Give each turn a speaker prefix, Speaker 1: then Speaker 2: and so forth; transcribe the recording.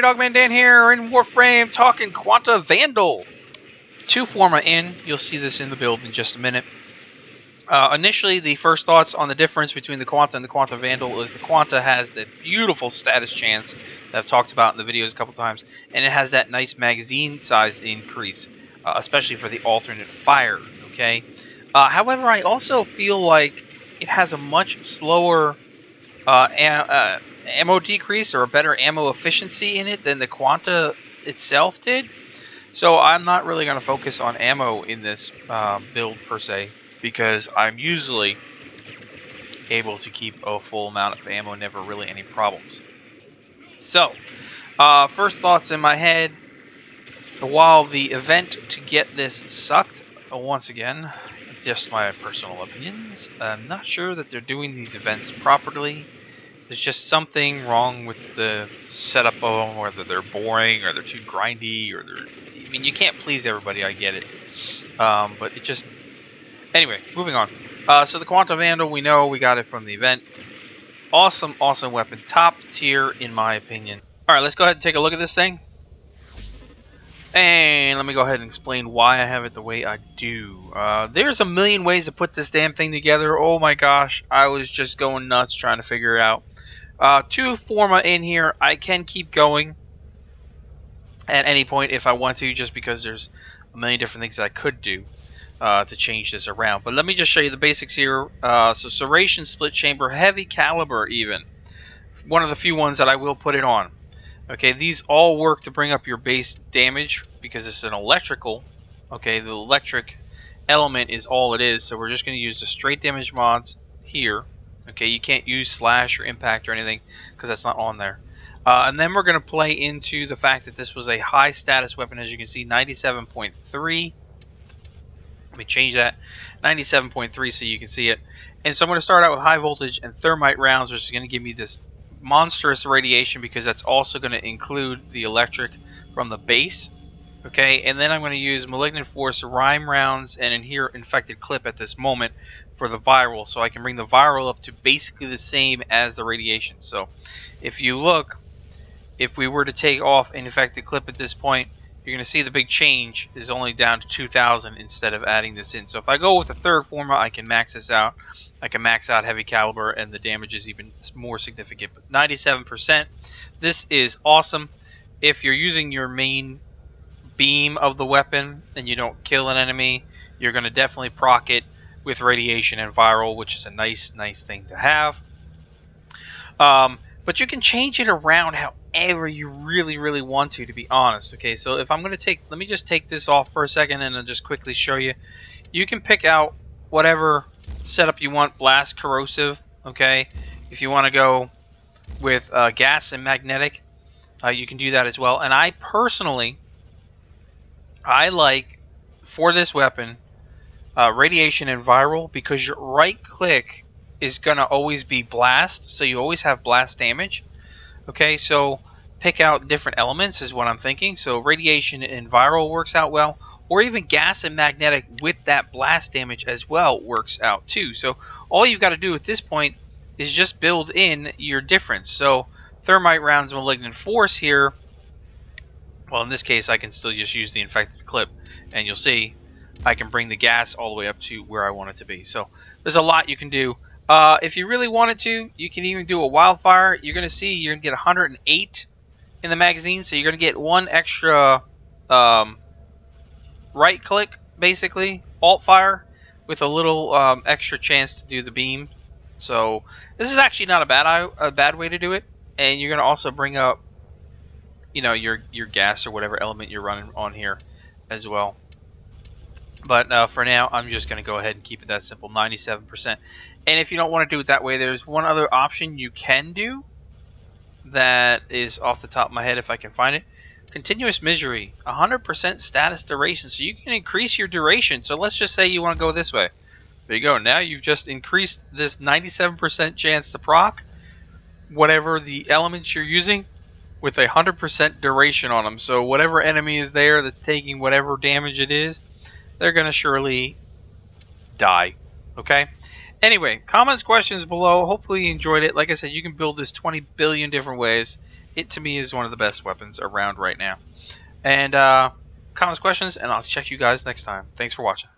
Speaker 1: Dogman Dan here in Warframe talking Quanta Vandal. 2 Forma in. You'll see this in the build in just a minute. Initially, the first thoughts on the difference between the Quanta and the Quanta Vandal is the Quanta has the beautiful status chance that I've talked about in the videos a couple times, and it has that nice magazine size increase, especially for the alternate fire. Okay. However, I also feel like it has a much slower ammo decrease or a better ammo efficiency in it than the Quanta itself did. So I'm not really going to focus on ammo in this build per se, because I'm usually able to keep a full amount of ammo, never really any problems. So, first thoughts in my head, while the event to get this sucked, once again, just my personal opinions, I'm not sure that they're doing these events properly. There's just something wrong with the setup of them, whether they're boring or they're too grindy, or they're... I mean, you can't please everybody, I get it. But it just... Anyway, moving on. So the Quanta Vandal, we know we got it from the event. Awesome, awesome weapon. Top tier, in my opinion. Alright, let's go ahead and take a look at this thing. And let me go ahead and explain why I have it the way I do. There's a million ways to put this damn thing together. Oh my gosh, I was just going nuts trying to figure it out. 2 Forma in here. I can keep going at any point if I want to, just because there's a million different things that I could do to change this around. But let me just show you the basics here. So serration, split chamber, heavy caliber even. One of the few ones that I will put it on. Okay, these all work to bring up your base damage because it's an electrical. Okay, the electric element is all it is. So we're just going to use the straight damage mods here. Okay, you can't use slash or impact or anything because that's not on there. And then we're going to play into the fact that this was a high status weapon, as you can see, 97.3. Let me change that, 97.3, so you can see it. And so I'm going to start out with high voltage and thermite rounds, which is going to give me this monstrous radiation because that's also going to include the electric from the base. Okay, and then I'm going to use malignant force, rhyme rounds, and in here infected clip at this moment for the viral, so I can bring the viral up to basically the same as the radiation. So if you look, if we were to take off an infected clip at this point, you're going to see the big change is only down to 2,000 instead of adding this in. So if I go with the third Forma, I can max this out. I can max out heavy caliber, and the damage is even more significant. But 97%, this is awesome. If you're using your main beam of the weapon and you don't kill an enemy, you're going to definitely proc it with radiation and viral, which is a nice thing to have. But you can change it around however you really want to be honest. Okay, so if I'm going to take, let me just take this off for a second and I'll just quickly show you. You can pick out whatever setup you want, blast, corrosive. Okay, if you want to go with gas and magnetic, you can do that as well. And I personally, I like, for this weapon, radiation and viral, because your right click is going to always be blast, so you always have blast damage. Okay, so pick out different elements is what I'm thinking. So radiation and viral works out well, or even gas and magnetic with that blast damage as well works out too. So all you've got to do at this point is just build in your difference. So thermite rounds, malignant force here. Well, in this case, I can still just use the infected clip, and you'll see I can bring the gas all the way up to where I want it to be. So there's a lot you can do. If you really wanted to, you can even do a wildfire. You're going to see you're going to get 108 in the magazine, so you're going to get one extra right click, basically, alt fire, with a little extra chance to do the beam. So this is actually not a bad way to do it, and you're going to also bring up, you know, your gas or whatever element you're running on here as well. But for now, I'm just going to go ahead and keep it that simple, 97%. And if you don't want to do it that way, there's one other option you can do that is off the top of my head if I can find it. Continuous misery, 100% status duration. So you can increase your duration. So let's just say you want to go this way. There you go. Now you've just increased this 97% chance to proc whatever the elements you're using with 100% duration on them. So whatever enemy is there that's taking whatever damage it is, they're going to surely die. Okay? Anyway, comments, questions below. Hopefully you enjoyed it. Like I said, you can build this 20 billion different ways. It, to me, is one of the best weapons around right now. And comments, questions, and I'll check you guys next time. Thanks for watching.